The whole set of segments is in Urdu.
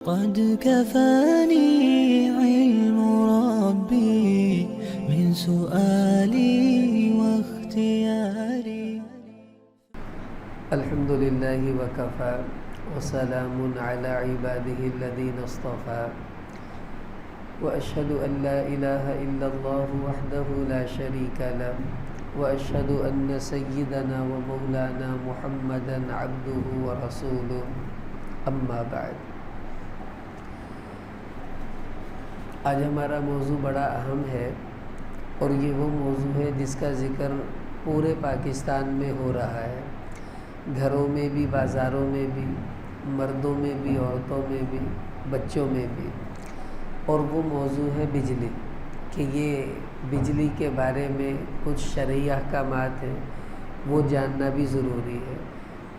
قد كفاني علم ربي من سؤالي واختياري. الحمد لله وكفى وسلام على عباده الذين اصطفى وأشهد أن لا إله إلا الله وحده لا شريك له وأشهد أن سيدنا ومولانا محمدا عبده ورسوله أما بعد. آج ہمارا موضوع بڑا اہم ہے اور یہ وہ موضوع ہے جس کا ذکر پورے پاکستان میں ہو رہا ہے، گھروں میں بھی، بازاروں میں بھی، مردوں میں بھی، عورتوں میں بھی، بچوں میں بھی، اور وہ موضوع ہے بجلی، کہ یہ بجلی کے بارے میں کچھ شرعی احکامات ہیں وہ جاننا بھی ضروری ہے،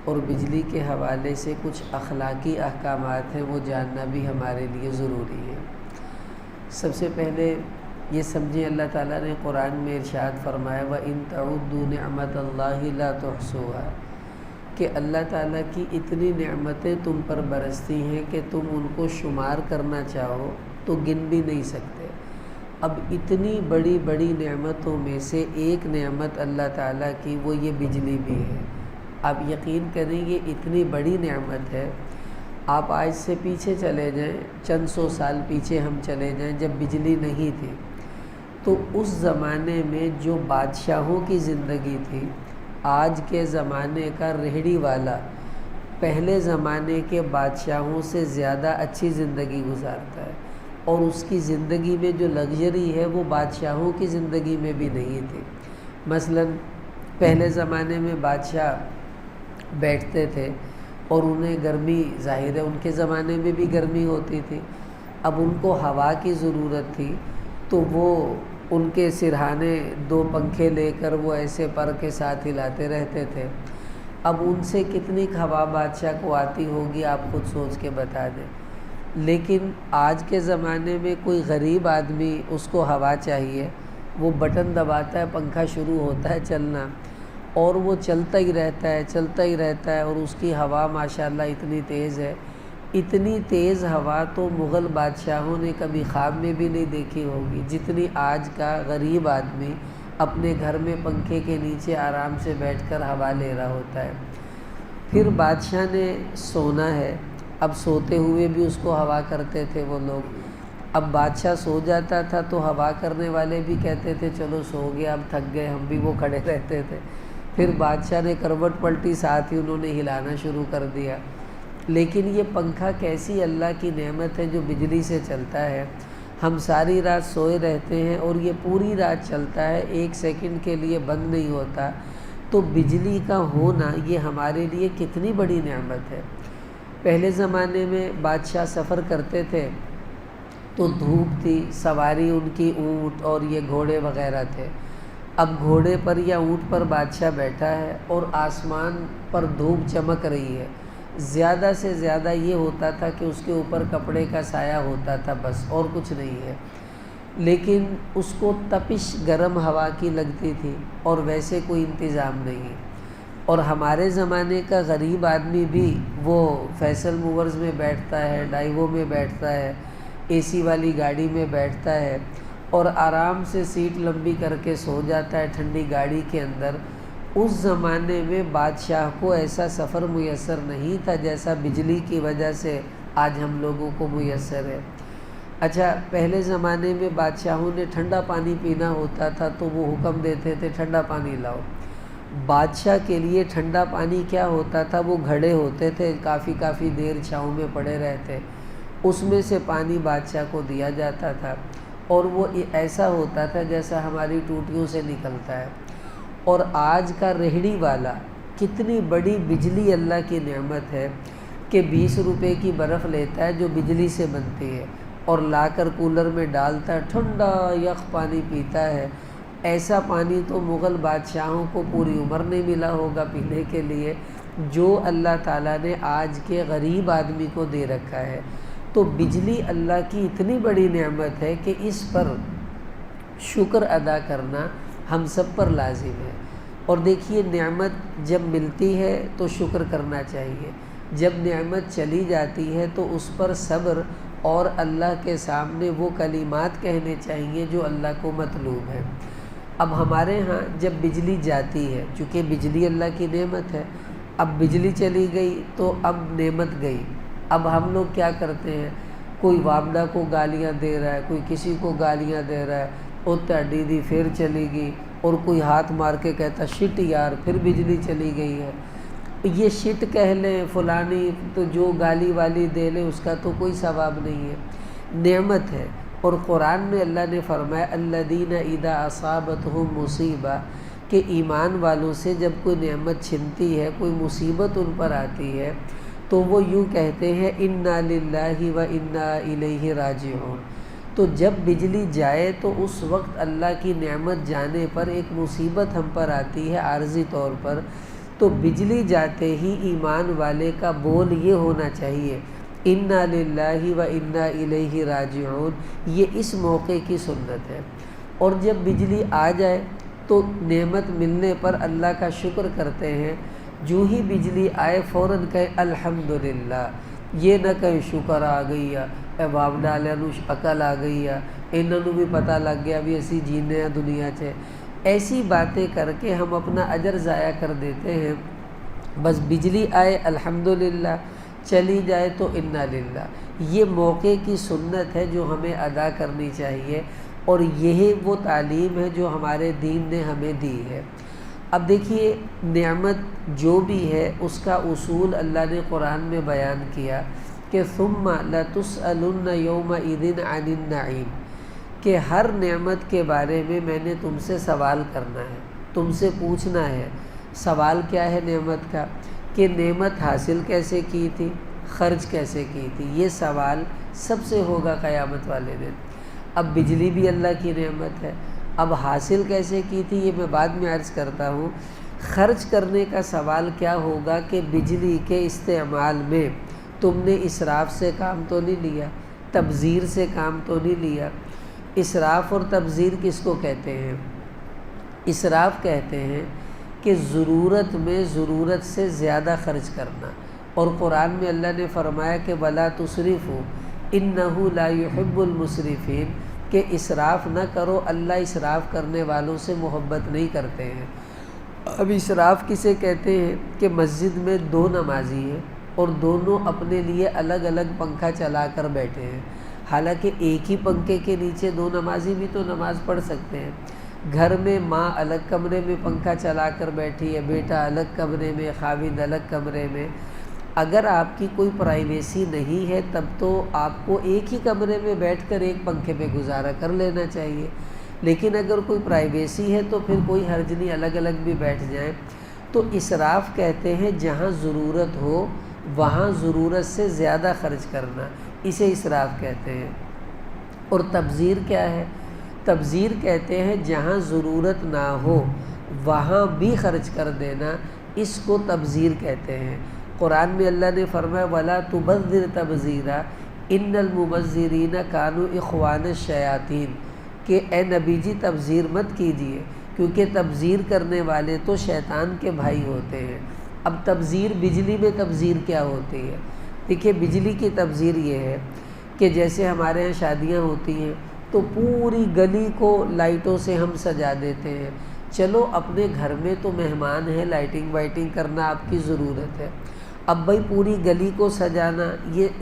اور بجلی کے حوالے سے کچھ اخلاقی احکامات ہیں وہ جاننا بھی ہمارے لیے ضروری ہے۔ سب سے پہلے یہ سمجھیں، اللہ تعالیٰ نے قرآن میں ارشاد فرمایا وَإِن تَعُدُّوا نِعْمَةَ اللَّهِ لَا تُحْصُوهَا، کہ اللہ تعالیٰ کی اتنی نعمتیں تم پر برستی ہیں کہ تم ان کو شمار کرنا چاہو تو گن بھی نہیں سکتے۔ اب اتنی بڑی بڑی نعمتوں میں سے ایک نعمت اللہ تعالیٰ کی وہ یہ بجلی بھی ہے۔ آپ یقین کریں یہ اتنی بڑی نعمت ہے، آپ آج سے پیچھے چلے جائیں، چند سو سال پیچھے ہم چلے جائیں جب بجلی نہیں تھی، تو اس زمانے میں جو بادشاہوں کی زندگی تھی، آج کے زمانے کا ریہڑی والا پہلے زمانے کے بادشاہوں سے زیادہ اچھی زندگی گزارتا ہے، اور اس کی زندگی میں جو لگژری ہے وہ بادشاہوں کی زندگی میں بھی نہیں تھی۔ مثلا پہلے زمانے میں بادشاہ بیٹھتے تھے اور انہیں گرمی، ظاہر ہے ان کے زمانے میں بھی گرمی ہوتی تھی، اب ان کو ہوا کی ضرورت تھی تو وہ ان کے سرہانے دو پنکھے لے کر وہ ایسے پر کے ساتھ ہلاتے رہتے تھے۔ اب ان سے کتنی ہوا بادشاہ کو آتی ہوگی آپ خود سوچ کے بتا دیں۔ لیکن آج کے زمانے میں کوئی غریب آدمی، اس کو ہوا چاہیے، وہ بٹن دباتا ہے، پنکھا شروع ہوتا ہے چلنا، اور وہ چلتا ہی رہتا ہے، چلتا ہی رہتا ہے، اور اس کی ہوا ماشاءاللہ اتنی تیز ہے، اتنی تیز ہوا تو مغل بادشاہوں نے کبھی خواب میں بھی نہیں دیکھی ہوگی، جتنی آج کا غریب آدمی اپنے گھر میں پنکھے کے نیچے آرام سے بیٹھ کر ہوا لے رہا ہوتا ہے۔ پھر بادشاہ نے سونا ہے، اب سوتے ہوئے بھی اس کو ہوا کرتے تھے وہ لوگ۔ اب بادشاہ سو جاتا تھا تو ہوا کرنے والے بھی کہتے تھے چلو سو گیا، اب تھک گئے ہم بھی، وہ کھڑے رہتے تھے۔ پھر بادشاہ نے کروٹ پلٹی، ساتھ ہی انہوں نے ہلانا شروع کر دیا۔ لیکن یہ پنکھا کیسی اللہ کی نعمت ہے جو بجلی سے چلتا ہے، ہم ساری رات سوئے رہتے ہیں اور یہ پوری رات چلتا ہے، ایک سیکنڈ کے لیے بند نہیں ہوتا، تو بجلی کا ہونا یہ ہمارے لیے کتنی بڑی نعمت ہے۔ پہلے زمانے میں بادشاہ سفر کرتے تھے تو دھوپ تھی، سواری ان کی اونٹ اور یہ گھوڑے وغیرہ تھے۔ اب گھوڑے پر یا اونٹ پر بادشاہ بیٹھا ہے اور آسمان پر دھوپ چمک رہی ہے، زیادہ سے زیادہ یہ ہوتا تھا کہ اس کے اوپر کپڑے کا سایہ ہوتا تھا، بس اور کچھ نہیں ہے، لیکن اس کو تپش گرم ہوا کی لگتی تھی اور ویسے کوئی انتظام نہیں۔ اور ہمارے زمانے کا غریب آدمی بھی وہ فیصل موورز میں بیٹھتا ہے، ڈائیوو میں بیٹھتا ہے، اے سی والی گاڑی میں بیٹھتا ہے اور آرام سے سیٹ لمبی کر کے سو جاتا ہے ٹھنڈی گاڑی کے اندر۔ اس زمانے میں بادشاہ کو ایسا سفر میسر نہیں تھا جیسا بجلی کی وجہ سے آج ہم لوگوں کو میسر ہے۔ اچھا، پہلے زمانے میں بادشاہوں نے ٹھنڈا پانی پینا ہوتا تھا تو وہ حکم دیتے تھے ٹھنڈا پانی لاؤ۔ بادشاہ کے لیے ٹھنڈا پانی کیا ہوتا تھا، وہ گھڑے ہوتے تھے، کافی دیر چھاؤں میں پڑے رہتے، اس میں سے پانی بادشاہ کو دیا جاتا تھا، اور وہ ایسا ہوتا تھا جیسا ہماری ٹوٹیوں سے نکلتا ہے۔ اور آج کا ریہڑی والا، کتنی بڑی بجلی اللہ کی نعمت ہے کہ 20 روپے کی برف لیتا ہے جو بجلی سے بنتی ہے اور لا کر کولر میں ڈالتا ہے، ٹھنڈا یخ پانی پیتا ہے۔ ایسا پانی تو مغل بادشاہوں کو پوری عمر نہیں ملا ہوگا پینے کے لیے، جو اللہ تعالیٰ نے آج کے غریب آدمی کو دے رکھا ہے۔ تو بجلی اللہ کی اتنی بڑی نعمت ہے کہ اس پر شکر ادا کرنا ہم سب پر لازم ہے۔ اور دیکھیے، نعمت جب ملتی ہے تو شکر کرنا چاہیے، جب نعمت چلی جاتی ہے تو اس پر صبر اور اللہ کے سامنے وہ کلمات کہنے چاہیے جو اللہ کو مطلوب ہے۔ اب ہمارے ہاں جب بجلی جاتی ہے، چونکہ بجلی اللہ کی نعمت ہے، اب بجلی چلی گئی تو اب نعمت گئی۔ اب ہم لوگ کیا کرتے ہیں، کوئی والدہ کو گالیاں دے رہا ہے، کوئی کسی کو گالیاں دے رہا ہے، او تہاڈی دی پھر چلی گئی، اور کوئی ہاتھ مار کے کہتا شٹ یار پھر بجلی چلی گئی ہے۔ یہ شٹ کہہ لیں فلانی تو جو گالی والی دے لے اس کا تو کوئی ثواب نہیں ہے، نعمت ہے۔ اور قرآن میں اللہ نے فرمایا الذین اذا اصابتہم مصیبہ، کہ ایمان والوں سے جب کوئی نعمت چھنتی ہے، کوئی مصیبت ان پر آتی ہے تو وہ یوں کہتے ہیں انا للہ و انا الیہ راجعون۔ تو جب بجلی جائے تو اس وقت اللہ کی نعمت جانے پر ایک مصیبت ہم پر آتی ہے عارضی طور پر، تو بجلی جاتے ہی ایمان والے کا بول یہ ہونا چاہیے انا للہ و انا الیہ راجعون۔ یہ اس موقع کی سنت ہے۔ اور جب بجلی آ جائے تو نعمت ملنے پر اللہ کا شکر کرتے ہیں، جو ہی بجلی آئے فوراً کہیں الحمدللہ، یہ نہ کہیں شکر آ گئی ہے، اے باپ ڈالے نو عقل آ گئی ہے، انہوں بھی پتہ لگ گیا بھی اسی جینے ہیں دنیا چ۔ ایسی باتیں کر کے ہم اپنا اجر ضائع کر دیتے ہیں۔ بس بجلی آئے الحمدللہ، چلی جائے تو انا للہ۔ یہ موقع کی سنت ہے جو ہمیں ادا کرنی چاہیے، اور یہی وہ تعلیم ہے جو ہمارے دین نے ہمیں دی ہے۔ اب دیکھیے نعمت جو بھی ہے اس کا اصول اللہ نے قرآن میں بیان کیا کہ ثم لتسألن یومئذ عن النعیم، کہ ہر نعمت کے بارے میں نے تم سے سوال کرنا ہے، تم سے پوچھنا ہے۔ سوال کیا ہے نعمت کا، کہ نعمت حاصل کیسے کی تھی، خرچ کیسے کی تھی، یہ سوال سب سے ہوگا قیامت والے دن۔ اب بجلی بھی اللہ کی نعمت ہے، اب حاصل کیسے کی تھی یہ میں بعد میں عرض کرتا ہوں۔ خرچ کرنے کا سوال کیا ہوگا کہ بجلی کے استعمال میں تم نے اسراف سے کام تو نہیں لیا، تبذیر سے کام تو نہیں لیا۔ اسراف اور تبذیر کس کو کہتے ہیں؟ اسراف کہتے ہیں کہ ضرورت میں ضرورت سے زیادہ خرچ کرنا، اور قرآن میں اللہ نے فرمایا کہ وَلَا تُسْرِفُوا إِنَّهُ لَا يُحِبُّ الْمُسْرِفِينَ، کہ اسراف نہ کرو، اللہ اسراف کرنے والوں سے محبت نہیں کرتے ہیں۔ اب اسراف کسے کہتے ہیں کہ مسجد میں دو نمازی ہیں اور دونوں اپنے لیے الگ الگ پنکھا چلا کر بیٹھے ہیں، حالانکہ ایک ہی پنکھے کے نیچے دو نمازی بھی تو نماز پڑھ سکتے ہیں۔ گھر میں ماں الگ کمرے میں پنکھا چلا کر بیٹھی ہے، بیٹا الگ کمرے میں، خاوند الگ کمرے میں۔ اگر آپ کی کوئی پرائیویسی نہیں ہے تب تو آپ کو ایک ہی کمرے میں بیٹھ کر ایک پنکھے پہ گزارا کر لینا چاہیے، لیکن اگر کوئی پرائیویسی ہے تو پھر کوئی حرج نہیں، الگ الگ بھی بیٹھ جائیں۔ تو اسراف کہتے ہیں جہاں ضرورت ہو وہاں ضرورت سے زیادہ خرچ کرنا، اسے اسراف کہتے ہیں۔ اور تبذیر کیا ہے؟ تبذیر کہتے ہیں جہاں ضرورت نہ ہو وہاں بھی خرچ کر دینا، اس کو تبذیر کہتے ہیں۔ قرآن میں اللہ نے فرمایا وَلَا تُبَذِّرْ تَبْذِيرًا إِنَّ الْمُبَذِّرِينَ كَانُوا إِخْوَانَ الشَّيَاطِينَ، کہ اے نبی جی تبذیر مت کیجیے، کیونکہ تبذیر کرنے والے تو شیطان کے بھائی ہوتے ہیں۔ اب تبذیر، بجلی میں تبذیر کیا ہوتی ہے؟ دیکھیے بجلی کی تبذیر یہ ہے کہ جیسے ہمارے ہاں شادیاں ہوتی ہیں تو پوری گلی کو لائٹوں سے ہم سجا دیتے ہیں۔ چلو اپنے گھر میں تو مہمان ہیں، لائٹنگ وائٹنگ کرنا آپ کی ضرورت ہے، اب بھائی پوری گلی کو سجانا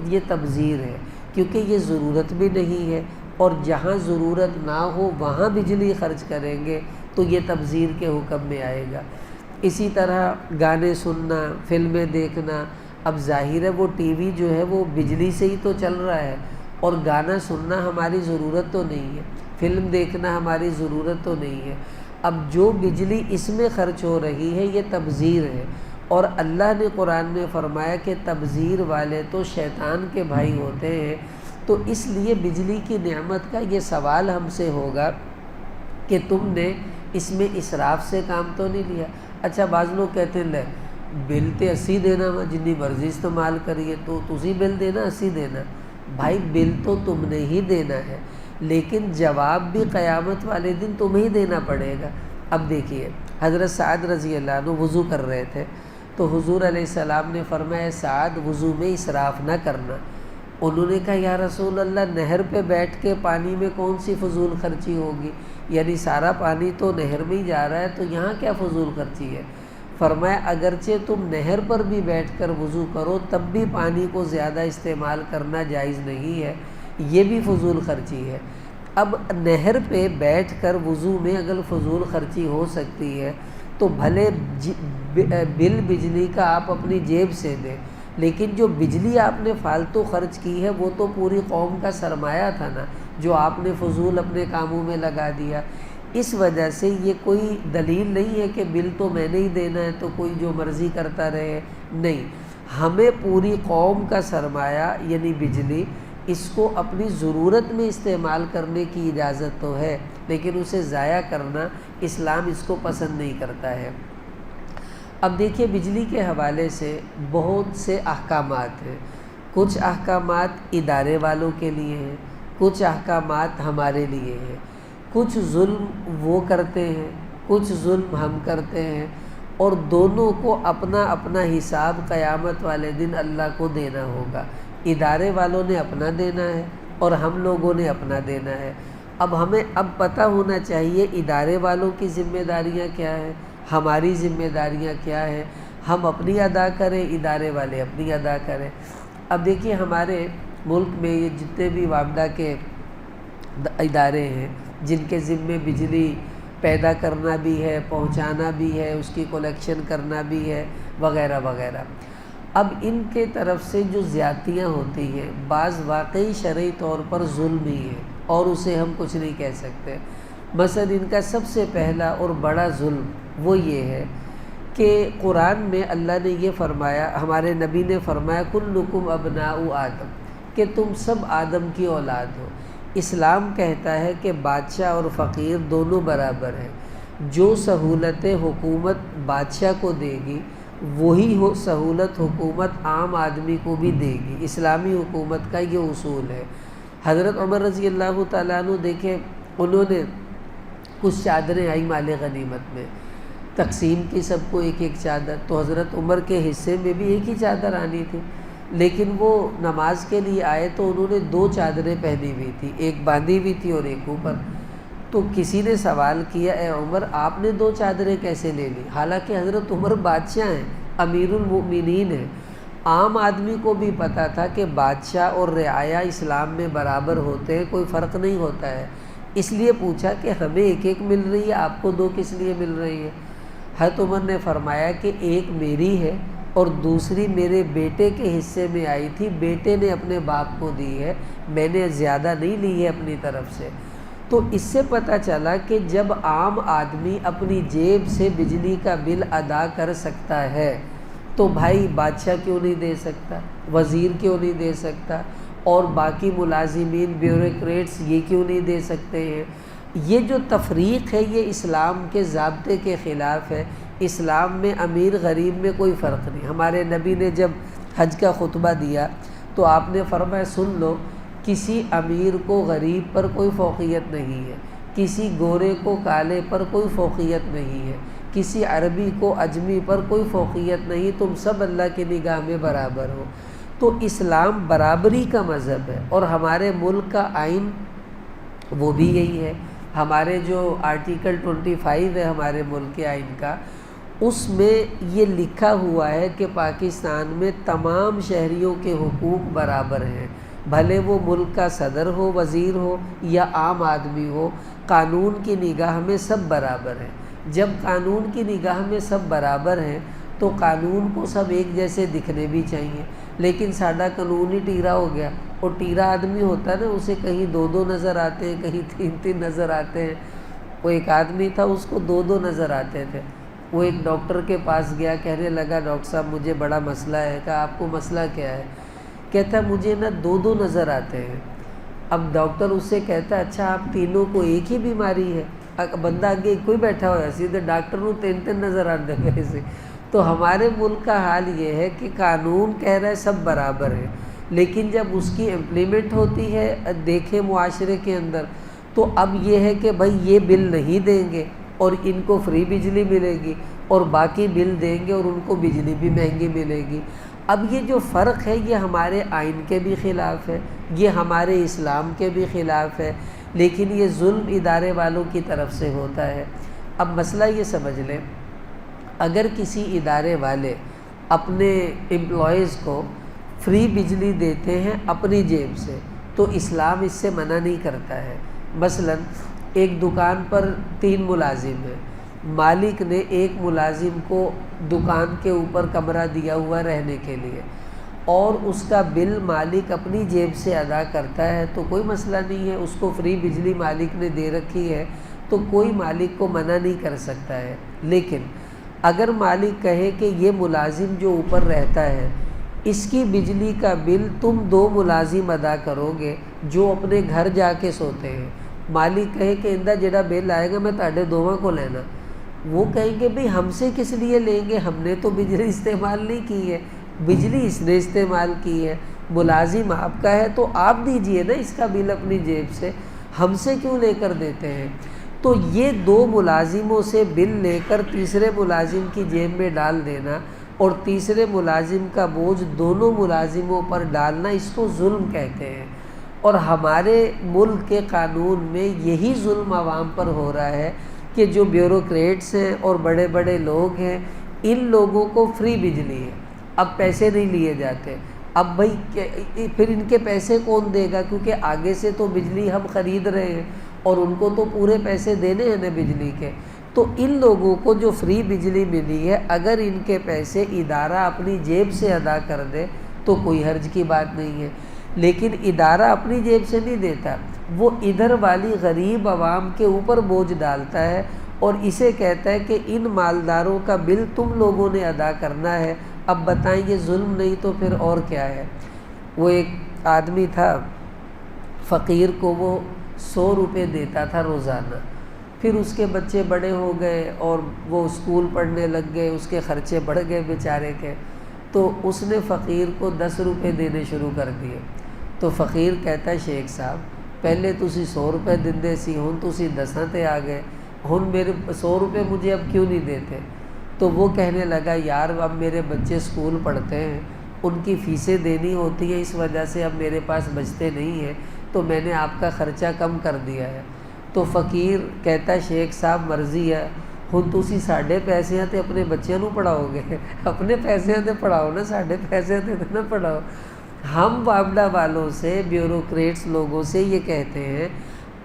یہ تبذیر ہے، کیونکہ یہ ضرورت بھی نہیں ہے، اور جہاں ضرورت نہ ہو وہاں بجلی خرچ کریں گے تو یہ تبذیر کے حکم میں آئے گا۔ اسی طرح گانے سننا، فلمیں دیکھنا، اب ظاہر ہے وہ ٹی وی جو ہے وہ بجلی سے ہی تو چل رہا ہے، اور گانا سننا ہماری ضرورت تو نہیں ہے، فلم دیکھنا ہماری ضرورت تو نہیں ہے۔ اب جو بجلی اس میں خرچ ہو رہی ہے یہ تبذیر ہے، اور اللہ نے قرآن میں فرمایا کہ تبذیر والے تو شیطان کے بھائی ہوتے ہیں۔ تو اس لیے بجلی کی نعمت کا یہ سوال ہم سے ہوگا کہ تم نے اس میں اسراف سے کام تو نہیں لیا۔ اچھا بعض لوگ کہتے ہیں لے بل تے اسی دینا وا جنی مرضی استعمال کریے، تو تسی بل دینا اسی دینا۔ بھائی بل تو تم نے ہی دینا ہے، لیکن جواب بھی قیامت والے دن تمہیں ہی دینا پڑے گا۔ اب دیکھیے حضرت سعد رضی اللہ عنہ وضو کر رہے تھے تو حضور علیہ السلام نے فرمایا سعد وضو میں اسراف نہ کرنا۔ انہوں نے کہا یا رسول اللہ نہر پہ بیٹھ کے پانی میں کون سی فضول خرچی ہوگی، یعنی سارا پانی تو نہر میں ہی جا رہا ہے، تو یہاں کیا فضول خرچی ہے؟ فرمایا اگرچہ تم نہر پر بھی بیٹھ کر وضو کرو تب بھی پانی کو زیادہ استعمال کرنا جائز نہیں ہے، یہ بھی فضول خرچی ہے۔ اب نہر پہ بیٹھ کر وضو میں اگر فضول خرچی ہو سکتی ہے تو بھلے بل بجلی کا آپ اپنی جیب سے دیں، لیکن جو بجلی آپ نے فالتو خرچ کی ہے وہ تو پوری قوم کا سرمایہ تھا نا، جو آپ نے فضول اپنے کاموں میں لگا دیا۔ اس وجہ سے یہ کوئی دلیل نہیں ہے کہ بل تو میں نے ہی دینا ہے تو کوئی جو مرضی کرتا رہے، نہیں، ہمیں پوری قوم کا سرمایہ یعنی بجلی اس کو اپنی ضرورت میں استعمال کرنے کی اجازت تو ہے، لیکن اسے ضائع کرنا اسلام اس کو پسند نہیں کرتا ہے۔ اب دیکھیے بجلی کے حوالے سے بہت سے احکامات ہیں، کچھ احکامات ادارے والوں کے لیے ہیں، کچھ احکامات ہمارے لیے ہیں، کچھ ظلم وہ کرتے ہیں، کچھ ظلم ہم کرتے ہیں، اور دونوں کو اپنا اپنا حساب قیامت والے دن اللہ کو دینا ہوگا۔ ادارے والوں نے اپنا دینا ہے اور ہم لوگوں نے اپنا دینا ہے۔ اب ہمیں پتہ ہونا چاہیے ادارے والوں کی ذمہ داریاں کیا ہیں، ہماری ذمہ داریاں کیا ہیں، ہم اپنی ادا کریں، ادارے والے اپنی ادا کریں۔ اب دیکھیے ہمارے ملک میں یہ جتنے بھی وابڈہ کے ادارے ہیں جن کے ذمے بجلی پیدا کرنا بھی ہے، پہنچانا بھی ہے، اس کی کلیکشن کرنا بھی ہے، وغیرہ وغیرہ، اب ان کے طرف سے جو زیادتیاں ہوتی ہیں بعض واقعی شرعی طور پر ظلم ہی ہے اور اسے ہم کچھ نہیں کہہ سکتے۔ مثلا ان کا سب سے پہلا اور بڑا ظلم وہ یہ ہے کہ قرآن میں اللہ نے یہ فرمایا، ہمارے نبی نے فرمایا کلکم ابناء آدم، کہ تم سب آدم کی اولاد ہو۔ اسلام کہتا ہے کہ بادشاہ اور فقیر دونوں برابر ہیں، جو سہولت حکومت بادشاہ کو دے گی وہی سہولت حکومت عام آدمی کو بھی دے گی۔ اسلامی حکومت کا یہ اصول ہے۔ حضرت عمر رضی اللہ تعالیٰ عنہ دیکھیں، انہوں نے کچھ چادریں آئی مال غنیمت میں، تقسیم کی سب کو ایک ایک چادر، تو حضرت عمر کے حصے میں بھی ایک ہی چادر آنی تھی، لیکن وہ نماز کے لیے آئے تو انہوں نے 2 چادریں پہنی ہوئی تھی، ایک باندھی ہوئی تھی اور ایک اوپر۔ تو کسی نے سوال کیا اے عمر آپ نے 2 چادریں کیسے لے لی؟ حالانکہ حضرت عمر بادشاہ ہیں، امیر المؤمنین ہیں۔ عام آدمی کو بھی پتہ تھا کہ بادشاہ اور رعایا اسلام میں برابر ہوتے ہیں، کوئی فرق نہیں ہوتا ہے، اس لیے پوچھا کہ ہمیں ایک ایک مل رہی ہے، آپ کو 2 کس لیے مل رہی ہے؟ حضرت عمر نے فرمایا کہ ایک میری ہے اور دوسری میرے بیٹے کے حصے میں آئی تھی، بیٹے نے اپنے باپ کو دی ہے، میں نے زیادہ نہیں لی ہے اپنی طرف سے۔ تو اس سے پتہ چلا کہ جب عام آدمی اپنی جیب سے بجلی کا بل ادا کر سکتا ہے تو بھائی بادشاہ کیوں نہیں دے سکتا، وزیر کیوں نہیں دے سکتا، اور باقی ملازمین بیوروکریٹس یہ کیوں نہیں دے سکتے ہیں؟ یہ جو تفریق ہے یہ اسلام کے ضابطے کے خلاف ہے۔ اسلام میں امیر غریب میں کوئی فرق نہیں۔ ہمارے نبی نے جب حج کا خطبہ دیا تو آپ نے فرمایا سن لو، کسی امیر کو غریب پر کوئی فوقیت نہیں ہے، کسی گورے کو کالے پر کوئی فوقیت نہیں ہے، کسی عربی کو عجمی پر کوئی فوقیت نہیں، تم سب اللہ کی نگاہ میں برابر ہو۔ تو اسلام برابری کا مذہب ہے، اور ہمارے ملک کا آئین وہ بھی یہی ہے۔ ہمارے جو آرٹیکل 25 ہے ہمارے ملک کے آئین کا، اس میں یہ لکھا ہوا ہے کہ پاکستان میں تمام شہریوں کے حقوق برابر ہیں، بھلے وہ ملک کا صدر ہو، وزیر ہو یا عام آدمی ہو، قانون کی نگاہ میں سب برابر ہیں۔ جب قانون کی نگاہ میں سب برابر ہیں تو قانون کو سب ایک جیسے دکھنے بھی چاہیے، لیکن ساڈا قانون ہی ٹیرا ہو گیا، اور ٹیرا آدمی ہوتا ہے نا، اسے کہیں 2 نظر آتے ہیں، کہیں 3 نظر آتے ہیں۔ وہ ایک آدمی تھا اس کو 2 نظر آتے تھے، وہ ایک ڈاکٹر کے پاس گیا، کہنے لگا ڈاکٹر صاحب مجھے بڑا مسئلہ ہے۔ کہا آپ کو مسئلہ کیا ہے؟ کہتا مجھے نا 2 نظر آتے ہیں۔ اب ڈاکٹر اس سے کہتا اچھا آپ تینوں کو ایک ہی بیماری ہے؟ بندہ آگے کوئی بیٹھا ہوا ہے، سیدھے ڈاکٹر کو 3 نظر آتے ہیں ویسے۔ تو ہمارے ملک کا حال یہ ہے کہ قانون کہہ رہا ہے سب برابر ہیں، لیکن جب اس کی امپلیمنٹ ہوتی ہے دیکھیں معاشرے کے اندر، تو اب یہ ہے کہ بھائی یہ بل نہیں دیں گے اور ان کو فری بجلی ملے گی، اور باقی بل دیں گے اور ان کو بجلی بھی مہنگی ملے گی۔ اب یہ جو فرق ہے یہ ہمارے آئین کے بھی خلاف ہے، یہ ہمارے اسلام کے بھی خلاف ہے، لیکن یہ ظلم ادارے والوں کی طرف سے ہوتا ہے۔ اب مسئلہ یہ سمجھ لیں، اگر کسی ادارے والے اپنے امپلائیز کو فری بجلی دیتے ہیں اپنی جیب سے تو اسلام اس سے منع نہیں کرتا ہے۔ مثلا ایک دکان پر 3 ملازم ہیں، مالک نے ایک ملازم کو دکان کے اوپر کمرہ دیا ہوا رہنے کے لیے اور اس کا بل مالک اپنی جیب سے ادا کرتا ہے تو کوئی مسئلہ نہیں ہے، اس کو فری بجلی مالک نے دے رکھی ہے تو کوئی مالک کو منع نہیں کر سکتا ہے۔ لیکن اگر مالک کہے کہ یہ ملازم جو اوپر رہتا ہے اس کی بجلی کا بل تم 2 ملازم ادا کرو گے جو اپنے گھر جا کے سوتے ہیں، مالک کہے کہ اندہ جڑا بل آئے گا میں تاڑے دوواں کو لینا، وہ کہیں گے بھئی ہم سے کس لیے لیں گے، ہم نے تو بجلی استعمال نہیں کی ہے، بجلی اس نے استعمال کی ہے، ملازم آپ کا ہے تو آپ دیجئے نا اس کا بل اپنی جیب سے، ہم سے کیوں لے کر دیتے ہیں؟ تو یہ 2 ملازموں سے بل لے کر تیسرے ملازم کی جیب میں ڈال دینا اور تیسرے ملازم کا بوجھ دونوں ملازموں پر ڈالنا، اس کو ظلم کہتے ہیں۔ اور ہمارے ملک کے قانون میں یہی ظلم عوام پر ہو رہا ہے کہ جو بیوروکریٹس ہیں اور بڑے بڑے لوگ ہیں ان لوگوں کو فری بجلی ہے، اب پیسے نہیں لیے جاتے، اب بھائی پھر ان کے پیسے کون دے گا، کیونکہ آگے سے تو بجلی ہم خرید رہے ہیں اور ان کو تو پورے پیسے دینے ہیں نا بجلی کے، تو ان لوگوں کو جو فری بجلی ملی ہے اگر ان کے پیسے ادارہ اپنی جیب سے ادا کر دے تو کوئی حرج کی بات نہیں ہے، لیکن ادارہ اپنی جیب سے نہیں دیتا، وہ ادھر والی غریب عوام کے اوپر بوجھ ڈالتا ہے اور اسے کہتا ہے کہ ان مالداروں کا بل تم لوگوں نے ادا کرنا ہے۔ اب بتائیں یہ ظلم نہیں تو پھر اور کیا ہے؟ وہ ایک آدمی تھا، فقیر کو وہ 100 روپے دیتا تھا روزانہ، پھر اس کے بچے بڑے ہو گئے اور وہ اسکول پڑھنے لگ گئے، اس کے خرچے بڑھ گئے بیچارے کے، تو اس نے فقیر کو 10 روپے دینے شروع کر دیے۔ تو فقیر کہتا ہے شیخ صاحب پہلے تسی 100 روپے دیندے سی، ہن تسی 10 تے آ گئے، ہن میرے 100 روپے مجھے اب کیوں نہیں دیتے؟ تو وہ کہنے لگا یار اب میرے بچے اسکول پڑھتے ہیں، ان کی فیسیں دینی ہوتی ہیں، اس وجہ سے اب میرے پاس بچتے نہیں ہیں، تو میں نے آپ کا خرچہ کم کر دیا ہے۔ تو فقیر کہتا ہے شیخ صاحب مرضی ہے، ہن تسی ساڈے پیسے تے اپنے بچیاں نو پڑھاؤ گے، اپنے پیسے تے پڑھاؤ نا، ساڈے پیسے تے نہ پڑھاؤ۔ ہم وابڈا والوں سے، بیوروکریٹس لوگوں سے یہ کہتے ہیں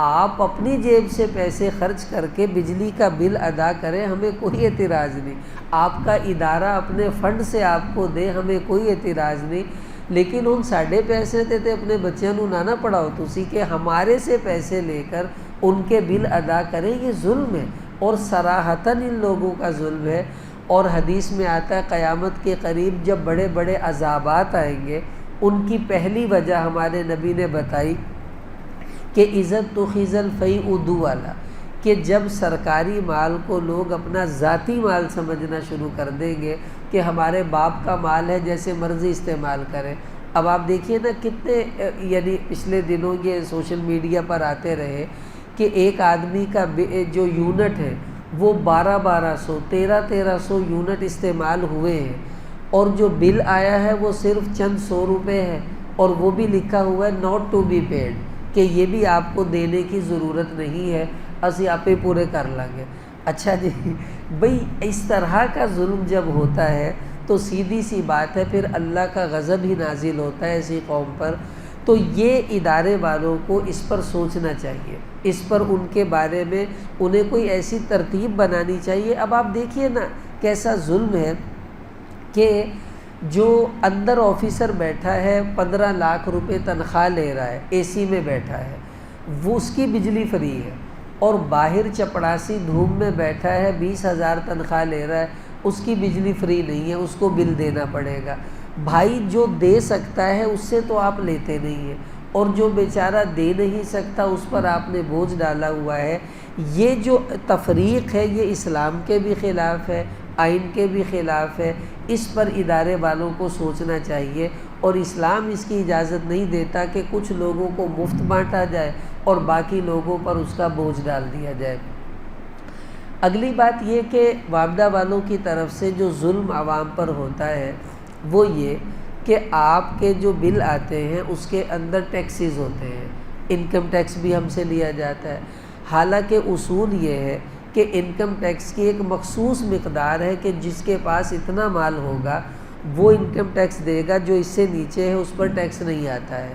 آپ اپنی جیب سے پیسے خرچ کر کے بجلی کا بل ادا کریں، ہمیں کوئی اعتراض نہیں، آپ کا ادارہ اپنے فنڈ سے آپ کو دے، ہمیں کوئی اعتراض نہیں، لیکن ان ساڈے پیسے تے اپنے بچیاں نو نہ پڑھاؤ تسی کہ ہمارے سے پیسے لے کر ان کے بل ادا کریں، یہ ظلم ہے اور صراحتاً ان لوگوں کا ظلم ہے۔ اور حدیث میں آتا ہے قیامت کے قریب جب بڑے بڑے عذابات آئیں گے، ان کی پہلی وجہ ہمارے نبی نے بتائی کہ عزت تو خزل فی ادو والا، کہ جب سرکاری مال کو لوگ اپنا ذاتی مال سمجھنا شروع کر دیں گے کہ ہمارے باپ کا مال ہے جیسے مرضی استعمال کریں۔ اب آپ دیکھیے نا کتنے یعنی پچھلے دنوں یہ سوشل میڈیا پر آتے رہے کہ ایک آدمی کا جو یونٹ ہے وہ 1200 1300 یونٹ استعمال ہوئے ہیں اور جو بل آیا ہے وہ صرف چند 100 روپے ہے اور وہ بھی لکھا ہوا ہے ناٹ ٹو بی پیڈ، کہ یہ بھی آپ کو دینے کی ضرورت نہیں ہے، اسی آپ ہی پورے کر لیں گے۔ اچھا جی بھئی اس طرح کا ظلم جب ہوتا ہے تو سیدھی سی بات ہے پھر اللہ کا غضب ہی نازل ہوتا ہے ایسی قوم پر۔ تو یہ ادارے والوں کو اس پر سوچنا چاہیے، اس پر ان کے بارے میں انہیں کوئی ایسی ترتیب بنانی چاہیے۔ اب آپ دیکھیے نا کیسا ظلم ہے کہ جو اندر آفیسر بیٹھا ہے 15 لاکھ روپے تنخواہ لے رہا ہے، اے سی میں بیٹھا ہے، وہ اس کی بجلی فری ہے، اور باہر چپڑاسی دھوپ میں بیٹھا ہے 20,000 تنخواہ لے رہا ہے، اس کی بجلی فری نہیں ہے، اس کو بل دینا پڑے گا۔ بھائی جو دے سکتا ہے اس سے تو آپ لیتے نہیں ہیں، اور جو بیچارہ دے نہیں سکتا اس پر آپ نے بوجھ ڈالا ہوا ہے۔ یہ جو تفریق ہے یہ اسلام کے بھی خلاف ہے، آئین کے بھی خلاف ہے، اس پر ادارے والوں کو سوچنا چاہیے، اور اسلام اس کی اجازت نہیں دیتا کہ کچھ لوگوں کو مفت بانٹا جائے اور باقی لوگوں پر اس کا بوجھ ڈال دیا جائے۔ اگلی بات یہ کہ معاملہ والوں کی طرف سے جو ظلم عوام پر ہوتا ہے وہ یہ کہ آپ کے جو بل آتے ہیں اس کے اندر ٹیکسز ہوتے ہیں، انکم ٹیکس بھی ہم سے لیا جاتا ہے، حالانکہ اصول یہ ہے کہ انکم ٹیکس کی ایک مخصوص مقدار ہے کہ جس کے پاس اتنا مال ہوگا وہ انکم ٹیکس دے گا، جو اس سے نیچے ہے اس پر ٹیکس نہیں آتا ہے۔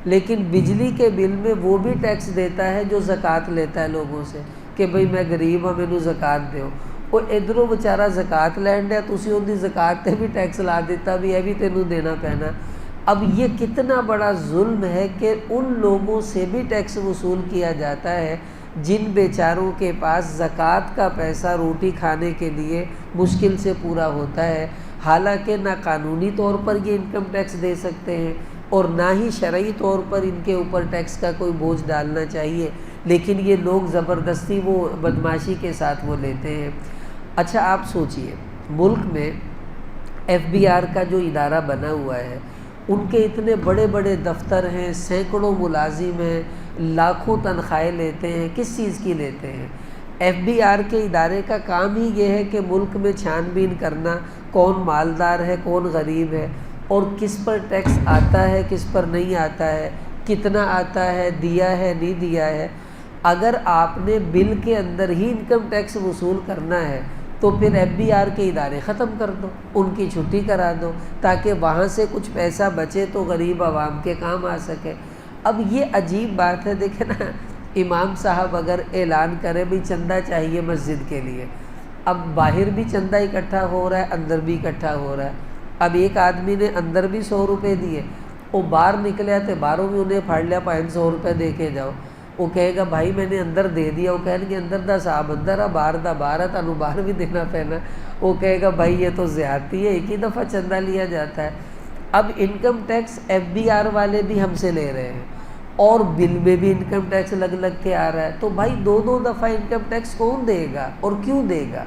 لیکن بجلی کے بل میں وہ بھی ٹیکس دیتا ہے جو زکوٰۃ لیتا ہے لوگوں سے کہ بھئی میں غریب ہوں مینوں زکوٰۃ دیو، وہ ادھروں بیچارہ زکوٰۃ لین ڈیا، تسی اُہدی زکوٰۃ تے بھی ٹیکس لا دیتا بھی یہ بھی تینوں دینا پینا۔ اب یہ کتنا بڑا ظلم ہے کہ ان لوگوں سے بھی ٹیکس وصول کیا جاتا ہے جن بیچاروں کے پاس زکوٰۃ کا پیسہ روٹی کھانے کے لیے مشکل سے پورا ہوتا ہے، حالانکہ نہ قانونی طور پر یہ انکم ٹیکس دے سکتے ہیں اور نہ ہی شرعی طور پر ان کے اوپر ٹیکس کا کوئی بوجھ ڈالنا چاہیے، لیکن یہ لوگ زبردستی وہ بدمعاشی کے ساتھ وہ لیتے ہیں۔ اچھا آپ سوچئے، ملک میں FBR کا جو ادارہ بنا ہوا ہے، ان کے اتنے بڑے بڑے دفتر ہیں، سینکڑوں ملازم ہیں، لاکھوں تنخواہیں لیتے ہیں، کس چیز کی لیتے ہیں؟ FBR کے ادارے کا کام ہی یہ ہے کہ ملک میں چھان بین کرنا کون مالدار ہے کون غریب ہے اور کس پر ٹیکس آتا ہے کس پر نہیں آتا ہے، کتنا آتا ہے، دیا ہے نہیں دیا ہے۔ اگر آپ نے بل کے اندر ہی انکم ٹیکس وصول کرنا ہے تو پھر FBR کے ادارے ختم کر دو، ان کی چھٹی کرا دو تاکہ وہاں سے کچھ پیسہ بچے تو غریب عوام کے کام آ سکے۔ اب یہ عجیب بات ہے، دیکھیں نا، امام صاحب اگر اعلان کرے بھی چندہ چاہیے مسجد کے لیے، اب باہر بھی چندہ اکٹھا ہو رہا ہے اندر بھی اکٹھا ہو رہا ہے، اب ایک آدمی نے اندر بھی 100 روپے دیے، وہ باہر نکلے تو باہروں بھی انہیں پھاڑ لیا 500 روپے دے کے جاؤ، وہ کہے گا بھائی میں نے اندر دے دیا، وہ کہیں گے اندر دا صاحب اندر ہے باہر دا باہر ہے، تانوں باہر بھی دینا پینا، وہ کہے گا بھائی یہ تو زیادتی ہے، ایک ہی دفعہ چندہ لیا جاتا ہے۔ اب انکم ٹیکس FBR والے بھی ہم سے لے رہے ہیں اور بل میں بھی انکم ٹیکس لگ کے آ رہا ہے، تو بھائی دو دفعہ انکم ٹیکس کون دے گا اور کیوں دے گا؟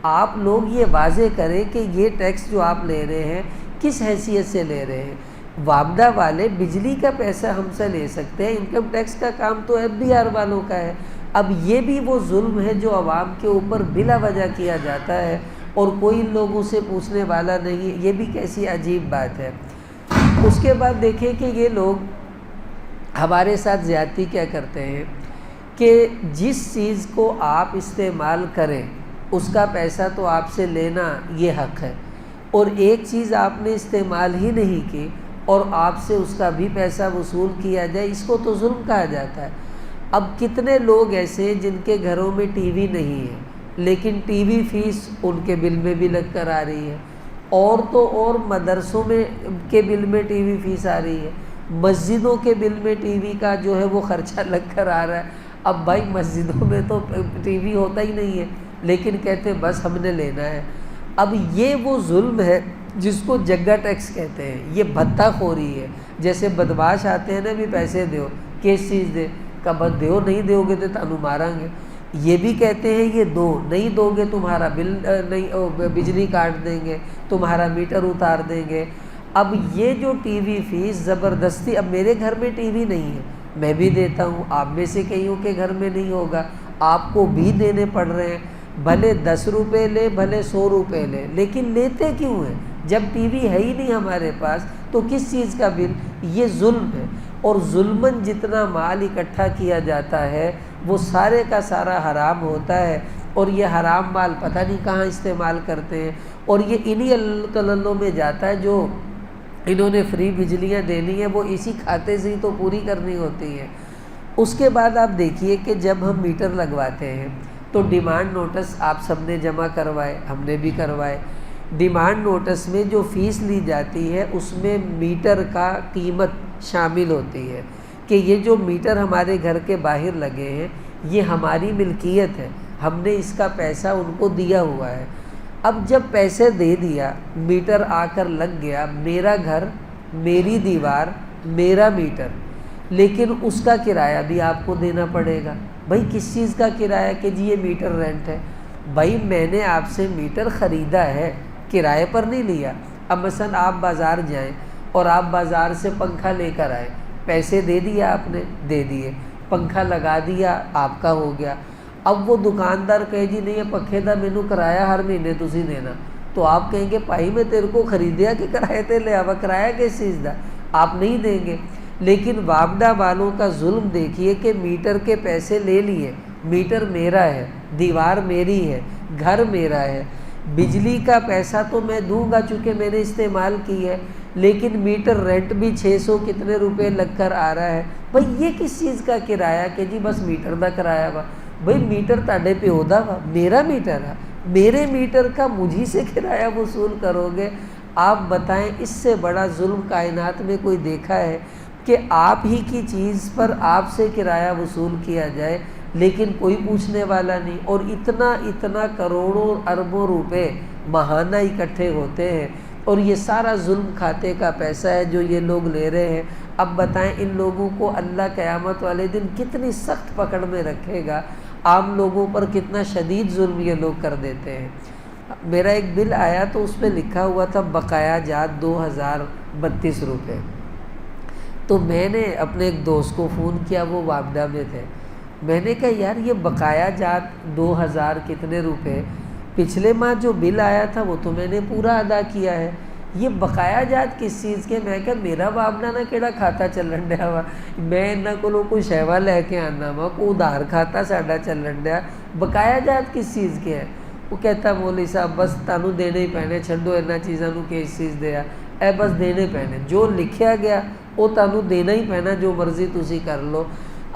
آپ لوگ یہ واضح کریں کہ یہ ٹیکس جو آپ لے رہے ہیں کس حیثیت سے لے رہے ہیں۔ وابدہ والے بجلی کا پیسہ ہم سے لے سکتے ہیں، انکم ٹیکس کا کام تو FBR والوں کا ہے۔ اب یہ بھی وہ ظلم ہے جو عوام کے اوپر بلا وجہ کیا جاتا ہے اور کوئی لوگوں سے پوچھنے والا نہیں، یہ بھی کیسی عجیب بات ہے۔ اس کے بعد دیکھیں کہ یہ لوگ ہمارے ساتھ زیادتی کیا کرتے ہیں کہ جس چیز کو آپ استعمال کریں اس کا پیسہ تو آپ سے لینا یہ حق ہے، اور ایک چیز آپ نے استعمال ہی نہیں کی اور آپ سے اس کا بھی پیسہ وصول کیا جائے، اس کو تو ظلم کہا جاتا ہے۔ اب کتنے لوگ ایسے ہیں جن کے گھروں میں ٹی وی نہیں ہے لیکن ٹی وی فیس ان کے بل میں بھی لگ کر آ رہی ہے، اور تو اور مدرسوں میں کے بل میں ٹی وی فیس آ رہی ہے، مسجدوں کے بل میں ٹی وی کا جو ہے وہ خرچہ لگ کر آ رہا ہے۔ اب بھائی مسجدوں میں تو ٹی وی ہوتا ہی نہیں ہے لیکن کہتے ہیں بس ہم نے لینا ہے۔ اب یہ وہ ظلم ہے جس کو جگہ ٹیکس کہتے ہیں، یہ بھتہ خوری ہے۔ جیسے بدمعاش آتے ہیں نا بھی پیسے دیو، کس چیز دے کا بس دیو، نہیں دیو گے تو تانوں ماراں گے۔ یہ بھی کہتے ہیں یہ دو، نہیں دو گے تمہارا بل نہیں بجلی کاٹ دیں گے، تمہارا میٹر اتار دیں گے۔ اب یہ جو ٹی وی فیس زبردستی، اب میرے گھر میں ٹی وی نہیں ہے میں بھی دیتا ہوں، آپ میں سے کئیوں کے گھر میں نہیں ہوگا، آپ کو بھی دینے پڑ رہے ہیں، بھلے 10 روپے لے بھلے 100 روپے لے، لیکن لیتے کیوں ہیں؟ جب ٹی وی ہے ہی نہیں ہمارے پاس تو کس چیز کا بل؟ یہ ظلم ہے، اور ظلماً جتنا مال اکٹھا کیا جاتا ہے وہ سارے کا سارا حرام ہوتا ہے، اور یہ حرام مال پتہ نہیں کہاں استعمال کرتے ہیں، اور یہ انہی اللہ میں جاتا ہے جو انہوں نے فری بجلیاں دینی ہیں وہ اسی کھاتے سے ہی تو پوری کرنی ہوتی ہیں۔ اس کے بعد آپ دیکھیے کہ جب ہم میٹر لگواتے ہیں تو ڈیمانڈ نوٹس آپ سب نے جمع کروائے، ہم نے بھی کروائے۔ ڈیمانڈ نوٹس میں جو فیس لی جاتی ہے اس میں میٹر کا قیمت شامل ہوتی ہے کہ یہ جو میٹر ہمارے گھر کے باہر لگے ہیں یہ ہماری ملکیت ہے، ہم نے اس کا پیسہ ان کو دیا ہوا ہے۔ اب جب پیسے دے دیا، میٹر آ کر لگ گیا، میرا گھر، میری دیوار، میرا میٹر، لیکن اس کا کرایہ بھی آپ کو دینا پڑے گا۔ بھائی کس چیز کا کرایہ کہ جی یہ میٹر رینٹ ہے؟ بھائی میں نے آپ سے میٹر خریدا ہے، کرائے پر نہیں لیا۔ اب مثلا آپ بازار جائیں اور آپ بازار سے پنکھا لے کر آئے، پیسے دے دیا آپ نے، دے دیے، پنکھا لگا دیا، آپ کا ہو گیا۔ اب وہ دکاندار کہے جی نہیں یہ پکھے دا مینوں کرایہ ہر مہینے تسی دینا، تو آپ کہیں گے بھائی میں تیرے کو خریدیا کہ کرایہ تے لے آوا، کرایہ کس چیز دا، آپ نہیں دیں گے۔ لیکن وابڈا والوں کا ظلم دیکھیے کہ میٹر کے پیسے لے لیے، میٹر میرا ہے، دیوار میری ہے، گھر میرا ہے، بجلی کا پیسہ تو میں دوں گا چونکہ میں نے استعمال کی ہے، لیکن میٹر رینٹ بھی 600 کتنے روپے لگ کر آ رہا ہے۔ بھئی یہ کس چیز کا کرایہ کہ جی بس میٹر دا کرایہ وا، بھئی میٹر تاڑے پیو دا وا، میرا میٹر ہے، میرے میٹر کا مجھی سے کرایہ وصول کرو گے؟ آپ بتائیں اس سے بڑا ظلم کائنات میں کوئی دیکھا ہے کہ آپ ہی کی چیز پر آپ سے کرایہ وصول کیا جائے لیکن کوئی پوچھنے والا نہیں، اور اتنا کروڑوں اربوں روپے ماہانہ اکٹھے ہوتے ہیں، اور یہ سارا ظلم کھاتے کا پیسہ ہے جو یہ لوگ لے رہے ہیں۔ اب بتائیں ان لوگوں کو اللہ قیامت والے دن کتنی سخت پکڑ میں رکھے گا، عام لوگوں پر کتنا شدید ظلم یہ لوگ کر دیتے ہیں۔ میرا ایک بل آیا تو اس پہ لکھا ہوا تھا بقایا جات 2032 روپے، تو میں نے اپنے ایک دوست کو فون کیا، وہ وابڈا میں تھے، میں نے کہا یار یہ بقایا جات 2000 کتنے روپے، پچھلے ماہ جو بل آیا تھا وہ تو میں نے پورا ادا کیا ہے، یہ بقایا جات کس چیز کے؟ میں کہا میرا وابڈا نہ کیڑا کھاتا چلن ڈیا وا، میں انہاں کولوں کوئی شیوا لے کے آنا وا، کوئی ادھار کھاتا ساڈا چلن ڈیا، بقایا جات کس چیز کے ہے؟ وہ کہتا مولوی صاحب بس تانوں دینے ہی پینے، چھڈو انہاں چیزاں نوں کس چیز دیا، اے بس دینے پینے، جو لکھیا گیا وہ تانوں دینا ہی پینا، جو مرضی تسی کر لو۔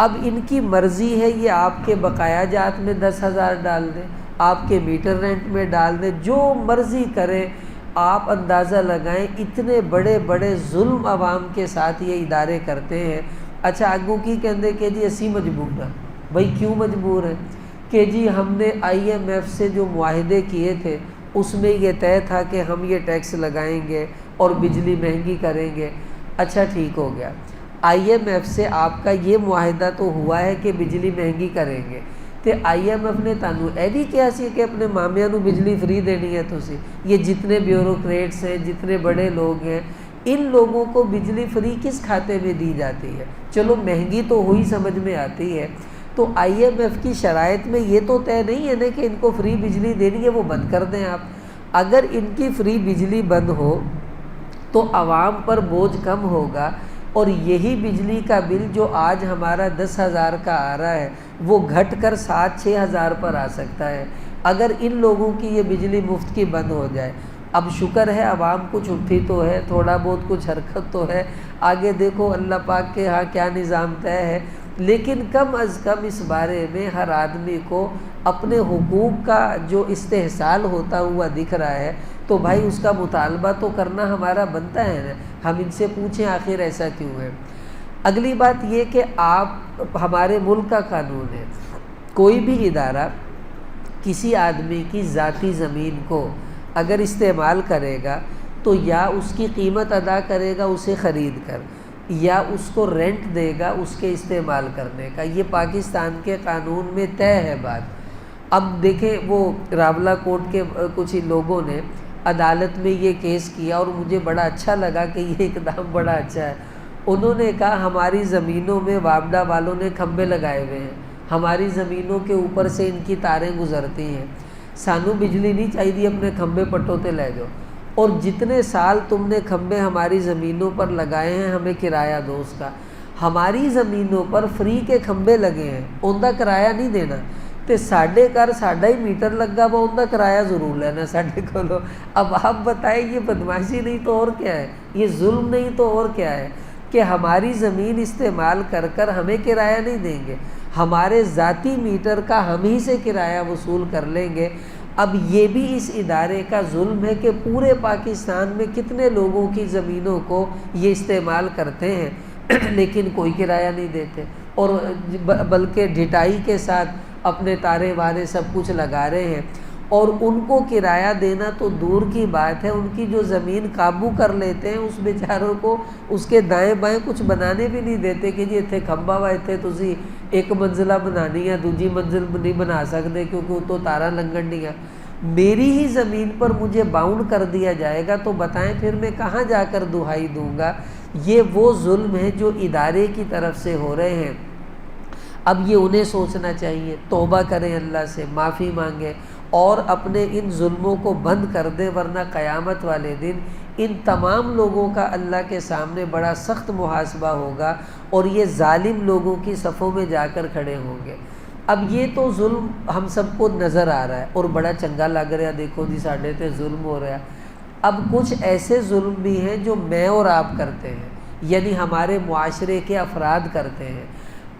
اب ان کی مرضی ہے یہ آپ کے بقایا جات میں 10,000 ڈال دیں، آپ کے میٹر رینٹ میں ڈال دیں، جو مرضی کریں۔ آپ اندازہ لگائیں اتنے بڑے بڑے ظلم عوام کے ساتھ یہ ادارے کرتے ہیں۔ اچھا اگوں کی کہندے کہ جی اسی مجبور ہیں، بھئی کیوں مجبور ہیں؟ کہ جی ہم نے IMF سے جو معاہدے کیے تھے اس میں یہ طے تھا کہ ہم یہ ٹیکس لگائیں گے اور بجلی مہنگی کریں گے۔ اچھا ٹھیک ہو گیا، IMF سے آپ کا یہ معاہدہ تو ہوا ہے کہ بجلی مہنگی کریں گے، تو IMF نے تانوں اے بھی کیا سی کہ اپنے مامیاں نوں بجلی فری دینی ہے تسی؟ یہ جتنے بیوروکریٹس ہیں، جتنے بڑے لوگ ہیں، ان لوگوں کو بجلی فری کس کھاتے میں دی جاتی ہے؟ چلو مہنگی تو ہوئی سمجھ میں آتی ہے، تو IMF کی شرائط میں یہ تو طے نہیں ہے نا کہ ان کو فری بجلی دینی ہے، وہ بند کر دیں آپ۔ اگر ان کی فری بجلی بند ہو تو عوام پر بوجھ کم ہوگا، اور یہی بجلی کا بل جو آج ہمارا 10,000 کا آ رہا ہے وہ گھٹ کر 7-6 ہزار پر آ سکتا ہے اگر ان لوگوں کی یہ بجلی مفت کی بند ہو جائے۔ اب شکر ہے عوام کچھ اٹھی تو ہے، تھوڑا بہت کچھ حرکت تو ہے، آگے دیکھو اللہ پاک کے ہاں کیا نظام طے ہے، لیکن کم از کم اس بارے میں ہر آدمی کو اپنے حقوق کا جو استحصال ہوتا ہوا دکھ رہا ہے تو بھائی اس کا مطالبہ تو کرنا ہمارا بنتا ہے نا، ہم ان سے پوچھیں آخر ایسا کیوں ہے۔ اگلی بات یہ کہ آپ ہمارے ملک کا قانون ہے، کوئی بھی ادارہ کسی آدمی کی ذاتی زمین کو اگر استعمال کرے گا تو یا اس کی قیمت ادا کرے گا اسے خرید کر، یا اس کو رینٹ دے گا اس کے استعمال کرنے کا، یہ پاکستان کے قانون میں طے ہے بات۔ اب دیکھیں وہ راولہ کوٹ کے کچھ لوگوں نے عدالت میں یہ کیس کیا اور مجھے بڑا اچھا لگا کہ یہ اقدام بڑا اچھا ہے۔ انہوں نے کہا ہماری زمینوں میں وابڈا والوں نے کھمبے لگائے ہوئے ہیں، ہماری زمینوں کے اوپر سے ان کی تاریں گزرتی ہیں، سانو بجلی نہیں چاہیے، اپنے کھمبے پٹوں تے لے جاؤ، اور جتنے سال تم نے کھمبے ہماری زمینوں پر لگائے ہیں ہمیں کرایہ دو اس کا۔ ہماری زمینوں پر فری کے کھمبے لگے ہیں، ان کا کرایہ نہیں دینا، تے ساڈے گھر ساڈا ہی میٹر لگا وا ان کا کرایہ ضرور لینا ساڈے کولو۔ اب آپ بتائیں یہ بدماشی نہیں تو اور کیا ہے، یہ ظلم نہیں تو اور کیا ہے کہ ہماری زمین استعمال کر کر ہمیں کرایہ نہیں دیں گے، ہمارے ذاتی میٹر کا ہم ہی سے کرایہ وصول کر لیں گے۔ اب یہ بھی اس ادارے کا ظلم ہے کہ پورے پاکستان میں کتنے لوگوں کی زمینوں کو یہ استعمال کرتے ہیں لیکن کوئی کرایہ نہیں دیتے، اور بلکہ ڈھٹائی کے ساتھ اپنے تارے وارے سب کچھ لگا رہے ہیں، اور ان کو کرایہ دینا تو دور کی بات ہے، ان کی جو زمین قابو کر لیتے ہیں اس بیچاروں کو اس کے دائیں بائیں کچھ بنانے بھی نہیں دیتے کہ جی اتنے کھمبا وا اتنے تسی ایک منزلہ بنانی ہے، دوجی منزل نہیں بنا سکتے کیونکہ وہ تو تارہ لنگن نہیں ہے۔ میری ہی زمین پر مجھے باؤنڈ کر دیا جائے گا تو بتائیں پھر میں کہاں جا کر دہائی دوں گا؟ یہ وہ ظلم ہے جو ادارے کی طرف سے ہو رہے ہیں۔ اب یہ انہیں سوچنا چاہیے، توبہ کریں اللہ سے، معافی مانگیں اور اپنے ان ظلموں کو بند کر دیں، ورنہ قیامت والے دن ان تمام لوگوں کا اللہ کے سامنے بڑا سخت محاسبہ ہوگا اور یہ ظالم لوگوں کی صفوں میں جا کر کھڑے ہوں گے۔ اب یہ تو ظلم ہم سب کو نظر آ رہا ہے اور بڑا چنگا لگ رہا ہے، دیکھو جی ساڈے تے ظلم ہو رہا ہے۔ اب کچھ ایسے ظلم بھی ہیں جو میں اور آپ کرتے ہیں، یعنی ہمارے معاشرے کے افراد کرتے ہیں۔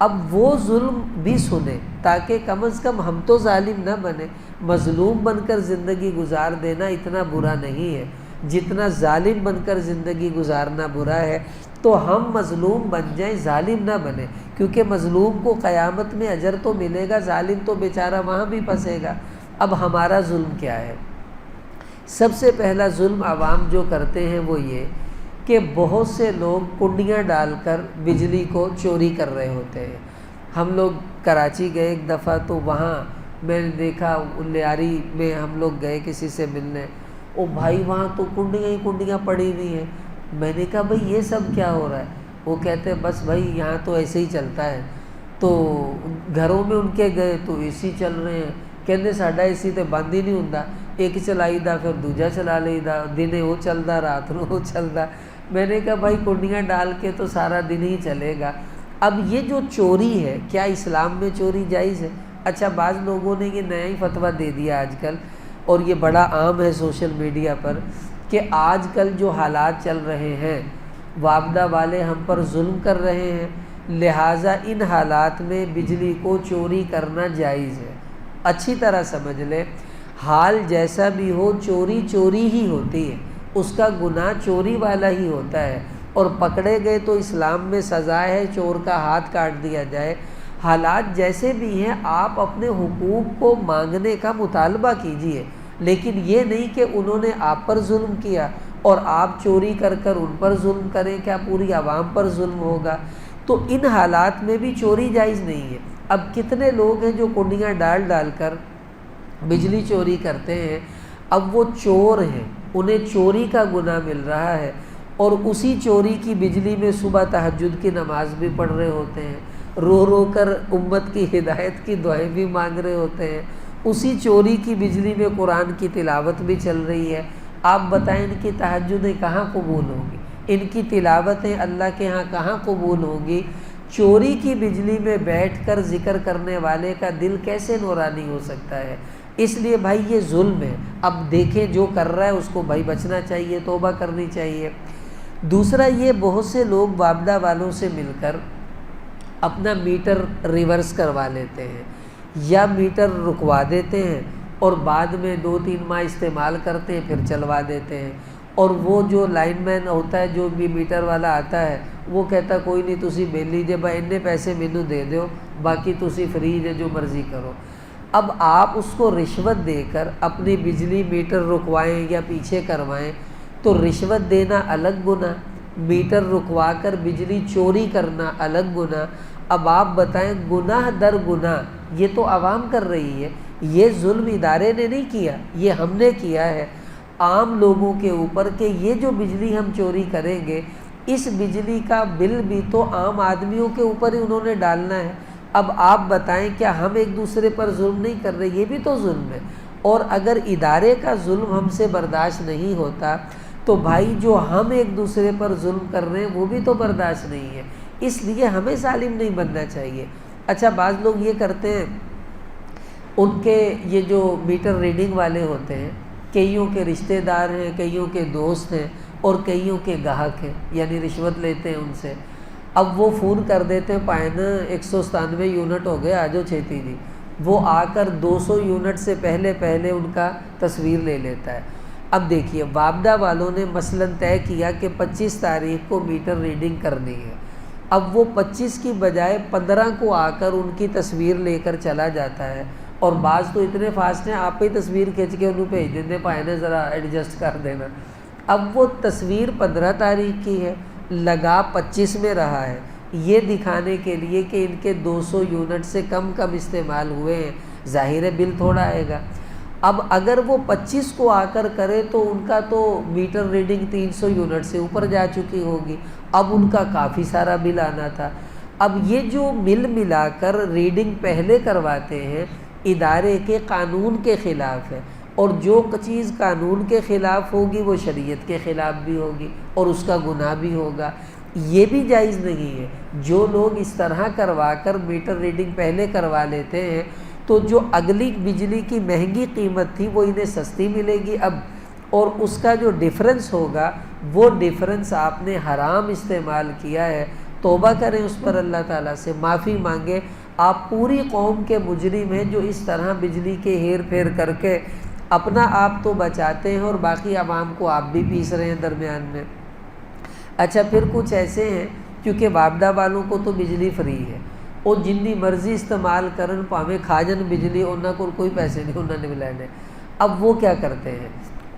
اب وہ ظلم بھی سنیں تاکہ کم از کم ہم تو ظالم نہ بنیں، مظلوم بن کر زندگی گزار دینا اتنا برا نہیں ہے جتنا ظالم بن کر زندگی گزارنا برا ہے۔ تو ہم مظلوم بن جائیں، ظالم نہ بنیں، کیونکہ مظلوم کو قیامت میں اجر تو ملے گا، ظالم تو بیچارہ وہاں بھی پھنسے گا۔ اب ہمارا ظلم کیا ہے؟ سب سے پہلا ظلم عوام جو کرتے ہیں وہ یہ کہ بہت سے لوگ کنڈیاں ڈال کر بجلی کو چوری کر رہے ہوتے ہیں۔ ہم لوگ کراچی گئے ایک دفعہ، تو وہاں میں نے دیکھا لیاری میں ہم لوگ گئے کسی سے ملنے، او بھائی وہاں تو کنڈیاں ہی کنڈیاں پڑی ہوئی ہیں۔ میں نے کہا بھائی یہ سب کیا ہو رہا ہے؟ وہ کہتے ہیں بس بھائی یہاں تو ایسے ہی چلتا ہے۔ تو گھروں میں ان کے گئے تو اے سی چل رہے ہیں، کہندے ساڈا اے سی تو بند ہی نہیں ہوندا، ایک چلائی دا پھر دوجا چلا لئی دا، دنے وہ چلدا رات نو وہ چلدا۔ میں نے کہا بھائی کنڈیاں ڈال کے تو سارا دن ہی چلے گا۔ اب یہ جو چوری ہے، کیا اسلام میں چوری جائز ہے؟ اچھا بعض لوگوں نے یہ نیا ہی فتویٰ دے دیا آج کل، اور یہ بڑا عام ہے سوشل میڈیا پر، کہ آج کل جو حالات چل رہے ہیں، وابدہ والے ہم پر ظلم کر رہے ہیں، لہٰذا ان حالات میں بجلی کو چوری کرنا جائز ہے۔ اچھی طرح سمجھ لیں، حال جیسا بھی ہو چوری چوری ہی ہوتی ہے، اس کا گناہ چوری والا ہی ہوتا ہے، اور پکڑے گئے تو اسلام میں سزا ہے چور کا ہاتھ کاٹ دیا جائے۔ حالات جیسے بھی ہیں آپ اپنے حقوق کو مانگنے کا مطالبہ کیجئے، لیکن یہ نہیں کہ انہوں نے آپ پر ظلم کیا اور آپ چوری کر کر ان پر ظلم کریں، کیا پوری عوام پر ظلم ہوگا؟ تو ان حالات میں بھی چوری جائز نہیں ہے۔ اب کتنے لوگ ہیں جو کنڈیاں ڈال ڈال کر بجلی چوری کرتے ہیں، اب وہ چور ہیں، انہیں چوری کا گناہ مل رہا ہے، اور اسی چوری کی بجلی میں صبح تہجد کی نماز بھی پڑھ رہے ہوتے ہیں، رو رو کر امت کی ہدایت کی دعائیں بھی مانگ رہے ہوتے ہیں، اسی چوری کی بجلی میں قرآن کی تلاوت بھی چل رہی ہے۔ آپ بتائیں ان کی تہجدیں کہاں قبول ہوں گی؟ ان کی تلاوتیں اللہ کے ہاں کہاں قبول ہوں گی؟ چوری کی بجلی میں بیٹھ کر ذکر کرنے والے کا دل کیسے نورانی ہو سکتا ہے؟ اس لیے بھائی یہ ظلم ہے۔ اب دیکھیں جو کر رہا ہے اس کو بھائی بچنا چاہیے، توبہ کرنی چاہیے۔ دوسرا یہ بہت سے لوگ وابدہ والوں سے مل کر اپنا میٹر ریورس کروا لیتے ہیں یا میٹر رکوا دیتے ہیں، اور بعد میں 2-3 ماہ استعمال کرتے ہیں پھر چلوا دیتے ہیں، اور وہ جو لائن مین ہوتا ہے، جو بھی میٹر والا آتا ہے، وہ کہتا کوئی نہیں تسی بل لیجیے بھائی اتنے پیسے مینوں دے دیو، باقی تسی فری ہے جو مرضی کرو۔ اب آپ اس کو رشوت دے کر اپنی بجلی میٹر رکوائیں یا پیچھے کروائیں تو رشوت دینا الگ گناہ، میٹر رکوا کر بجلی چوری کرنا الگ گناہ۔ اب آپ بتائیں گناہ در گناہ یہ تو عوام کر رہی ہے، یہ ظلم ادارے نے نہیں کیا، یہ ہم نے کیا ہے عام لوگوں کے اوپر، کہ یہ جو بجلی ہم چوری کریں گے اس بجلی کا بل بھی تو عام آدمیوں کے اوپر ہی انہوں نے ڈالنا ہے۔ اب آپ بتائیں کیا ہم ایک دوسرے پر ظلم نہیں کر رہے؟ یہ بھی تو ظلم ہے۔ اور اگر ادارے کا ظلم ہم سے برداشت نہیں ہوتا تو بھائی جو ہم ایک دوسرے پر ظلم کر رہے ہیں وہ بھی تو برداشت نہیں ہے، اس لیے ہمیں ظالم نہیں بننا چاہیے۔ اچھا بعض لوگ یہ کرتے ہیں، ان کے یہ جو میٹر ریڈنگ والے ہوتے ہیں، کئیوں کے رشتہ دار ہیں، کئیوں کے دوست ہیں اور کئیوں کے گاہک ہیں، یعنی رشوت لیتے ہیں ان سے۔ اب وہ فون کر دیتے ہیں پائن 197 یونٹ ہو گئے آجو چھیتی جی، وہ آ کر 200 یونٹ سے پہلے ان کا تصویر لے لیتا ہے۔ اب دیکھیے وابدہ والوں نے مثلاً طے کیا کہ 25 تاریخ کو میٹر ریڈنگ کرنی ہے، اب وہ 25 کی بجائے 15 کو آ کر ان کی تصویر لے کر چلا جاتا ہے، اور بعض تو اتنے فاسٹ ہیں آپ ہی تصویر کھینچ کے انہوں بھیج دیتے پائنے ذرا ایڈجسٹ کر دینا۔ اب وہ تصویر 15 تاریخ کی ہے، لگا 25 میں رہا ہے، یہ دکھانے کے لیے کہ ان کے 200 یونٹ سے کم استعمال ہوئے ہیں، ظاہر ہے بل تھوڑا آئے گا۔ اب اگر وہ 25 کو آ کر کرے تو ان کا تو میٹر ریڈنگ 300 یونٹ سے اوپر جا چکی ہوگی، اب ان کا کافی سارا بل آنا تھا۔ اب یہ جو مل ملا کر ریڈنگ پہلے کرواتے ہیں ادارے کے قانون کے خلاف ہے، اور جو چیز قانون کے خلاف ہوگی وہ شریعت کے خلاف بھی ہوگی اور اس کا گناہ بھی ہوگا، یہ بھی جائز نہیں ہے۔ جو لوگ اس طرح کروا کر میٹر ریڈنگ پہلے کروا لیتے ہیں تو جو اگلی بجلی کی مہنگی قیمت تھی وہ انہیں سستی ملے گی اب، اور اس کا جو ڈیفرنس ہوگا وہ ڈیفرنس آپ نے حرام استعمال کیا ہے۔ توبہ کریں اس پر، اللہ تعالیٰ سے معافی مانگیں۔ آپ پوری قوم کے مجرم ہیں جو اس طرح بجلی کے ہیر پھیر کر کے اپنا آپ تو بچاتے ہیں اور باقی عوام کو آپ بھی پیس رہے ہیں درمیان میں۔ اچھا پھر کچھ ایسے ہیں کیونکہ وابڈا والوں کو تو بجلی فری ہے، وہ جنی مرضی استعمال کرن پاویں کھا جن بجلی، انہوں کو کوئی پیسے نہیں انہوں نے ملانے۔ اب وہ کیا کرتے ہیں،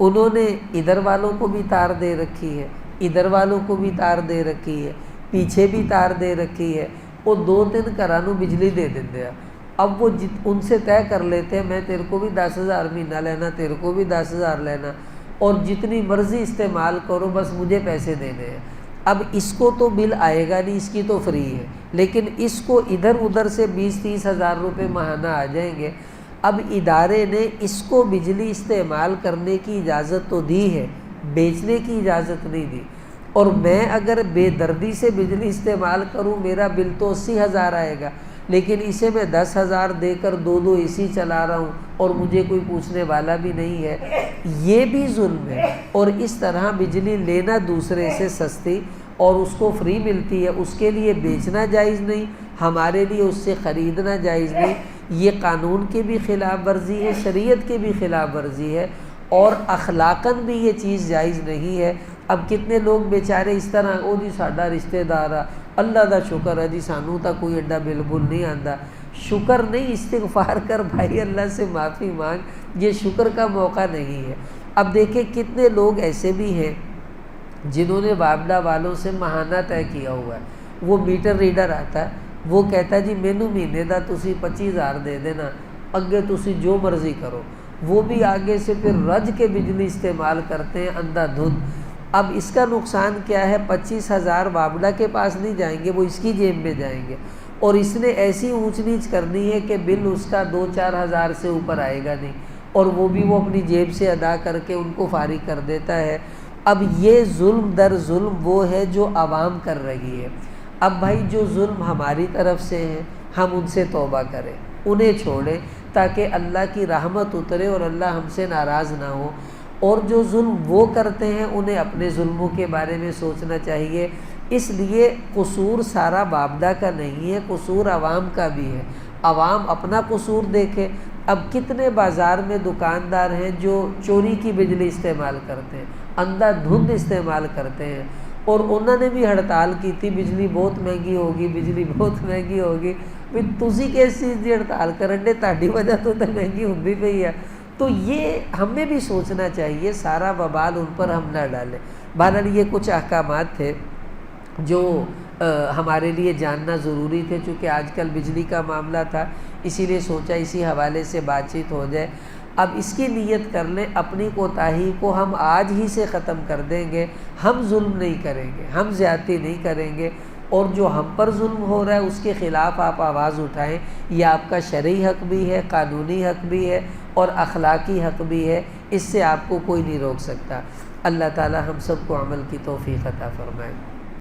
انہوں نے ادھر والوں کو بھی تار دے رکھی ہے، ادھر والوں کو بھی تار دے رکھی ہے، پیچھے بھی تار دے رکھی ہے، وہ 2-3 گھرانوں بجلی دے دیتے ہیں۔ اب وہ ان سے طے کر لیتے ہیں میں تیرے کو بھی 10,000 مہینہ لینا، تیرے کو بھی 10,000 لینا، اور جتنی مرضی استعمال کرو بس مجھے پیسے دینے ہیں۔ اب اس کو تو بل آئے گا نہیں، اس کی تو فری ہے، لیکن اس کو ادھر ادھر سے 20-30 ہزار روپے ماہانہ آ جائیں گے۔ اب ادارے نے اس کو بجلی استعمال کرنے کی اجازت تو دی ہے، بیچنے کی اجازت نہیں دی، اور میں اگر بے دردی سے بجلی استعمال کروں میرا بل تو 80,000 آئے گا، لیکن اسے میں 10,000 دے کر 2 اسی چلا رہا ہوں اور مجھے کوئی پوچھنے والا بھی نہیں ہے، یہ بھی ظلم ہے۔ اور اس طرح بجلی لینا دوسرے سے سستی اور اس کو فری ملتی ہے، اس کے لیے بیچنا جائز نہیں، ہمارے لیے اس سے خریدنا جائز نہیں، یہ قانون کی بھی خلاف ورزی ہے، شریعت کی بھی خلاف ورزی ہے، اور اخلاقاً بھی یہ چیز جائز نہیں ہے۔ اب کتنے لوگ بیچارے اس طرح او جی ساڈا رشتہ دار آ، اللہ دا شکر ہے جی سانوں تا کوئی ایڈا بل بل نہیں آندا، شکر نہیں، استغفار کر بھائی، اللہ سے معافی مانگ، یہ شکر کا موقع نہیں ہے۔ اب دیکھیں کتنے لوگ ایسے بھی ہیں جنہوں نے وابڈا والوں سے ماہانہ طے کیا ہوا ہے، وہ میٹر ریڈر آتا ہے، وہ کہتا ہے جی مینوں مہینے دا تسی 25,000 دے دینا، اگے تسی جو مرضی کرو، وہ بھی آگے سے پھر رج کے بجلی استعمال کرتے ہیں اندھا دھند۔ اب اس کا نقصان کیا ہے، 25,000 وابڈا کے پاس نہیں جائیں گے، وہ اس کی جیب میں جائیں گے، اور اس نے ایسی اونچ نیچ کرنی ہے کہ بل اس کا 2-4 ہزار سے اوپر آئے گا نہیں، اور وہ بھی وہ اپنی جیب سے ادا کر کے ان کو فارغ کر دیتا ہے۔ اب یہ ظلم در ظلم وہ ہے جو عوام کر رہی ہے۔ اب بھائی جو ظلم ہماری طرف سے ہے ہم ان سے توبہ کریں، انہیں چھوڑیں تاکہ اللہ کی رحمت اترے اور اللہ ہم سے ناراض نہ ہو، اور جو ظلم وہ کرتے ہیں انہیں اپنے ظلموں کے بارے میں سوچنا چاہیے۔ اس لیے قصور سارا وابڈا کا نہیں ہے، قصور عوام کا بھی ہے، عوام اپنا قصور دیکھے۔ اب کتنے بازار میں دکاندار ہیں جو چوری کی بجلی استعمال کرتے ہیں، اندھا دھند استعمال کرتے ہیں، اور انہوں نے بھی ہڑتال کی تھی بجلی بہت مہنگی ہوگی، بجلی بہت مہنگی ہوگی، بھی تسی کس چیز کی ہڑتال کرن دے، تہاڈی وجہ تو مہنگی ہوندی پئی ہے۔ تو یہ ہمیں بھی سوچنا چاہیے، سارا وبال ان پر ہم نہ ڈالیں۔ بہرحال یہ کچھ احکامات تھے جو ہمارے لیے جاننا ضروری تھے، چونکہ آج کل بجلی کا معاملہ تھا، اسی لیے سوچا اسی حوالے سے بات چیت ہو جائے۔ اب اس کی نیت کر لیں، اپنی کوتاہی کو ہم آج ہی سے ختم کر دیں گے، ہم ظلم نہیں کریں گے، ہم زیادتی نہیں کریں گے، اور جو ہم پر ظلم ہو رہا ہے اس کے خلاف آپ آواز اٹھائیں، یہ آپ کا شرعی حق بھی ہے، قانونی حق بھی ہے، اور اخلاقی حق بھی ہے، اس سے آپ کو کوئی نہیں روک سکتا۔ اللہ تعالی ہم سب کو عمل کی توفیق عطا فرمائے۔